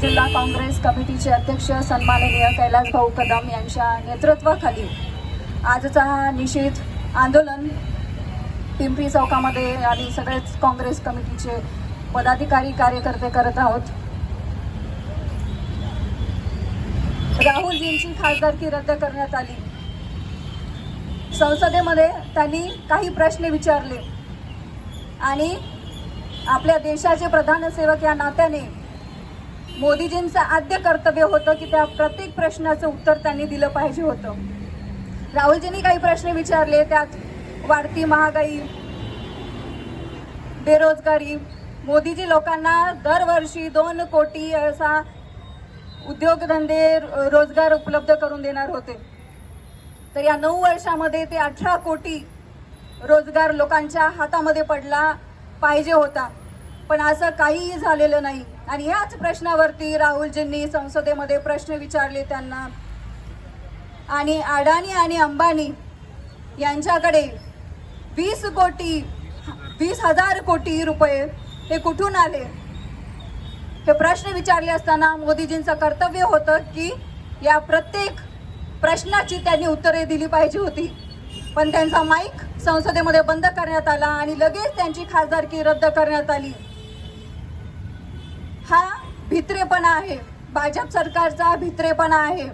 जिल्हा काँग्रेस कमिटीचे अध्यक्ष सन्माननीय कैलास भाऊ कदम यांच्या नेतृत्वाखाली आजचा हा निषेध आंदोलन पिंपरी चौकामध्ये आम्ही सगळेच काँग्रेस कमिटीचे पदाधिकारी कार्यकर्ते करत आहोत। राहुलजींची खासदारकी रद्द करण्यात आली। संसदेमध्ये त्यांनी काही प्रश्न विचारले आणि आपल्या देशाचे प्रधान सेवक या नात्याने मोदीजींचं आद्य कर्तव्य होतं की त्या प्रत्येक प्रश्नाचं उत्तर त्यांनी दिलं पाहिजे होतं। राहुलजींनी काही प्रश्न विचारले, त्यात वाढती महागाई, बेरोजगारी, मोदीजी लोकांना दरवर्षी 2 कोटी असा उद्योगधंदे रोजगार उपलब्ध करून देणार होते, तर या 9 वर्षामध्ये ते 18 कोटी रोजगार लोकांच्या हातामध्ये पडला पाहिजे होता, पण असं काहीही झालेलं नाही। आणि याच प्रश्नावरती राहुलजींनी संसदेमध्ये प्रश्न विचारले त्यांना, आणि अडाणी आणि अंबानी यांच्याकडे 20,000 कोटी रुपये हे कुठून आले, हे प्रश्न विचारले असताना मोदीजींचं कर्तव्य होतं की या प्रत्येक प्रश्नाची त्यांनी उत्तरे दिली पाहिजे होती, पण त्यांचा माईक संसदेमध्ये बंद करण्यात आला आणि लगेच त्यांची खासदारकी रद्द करण्यात आली। हा भित्रेपणा आहे, भाजप सरकारचा भित्रेपणा आहे।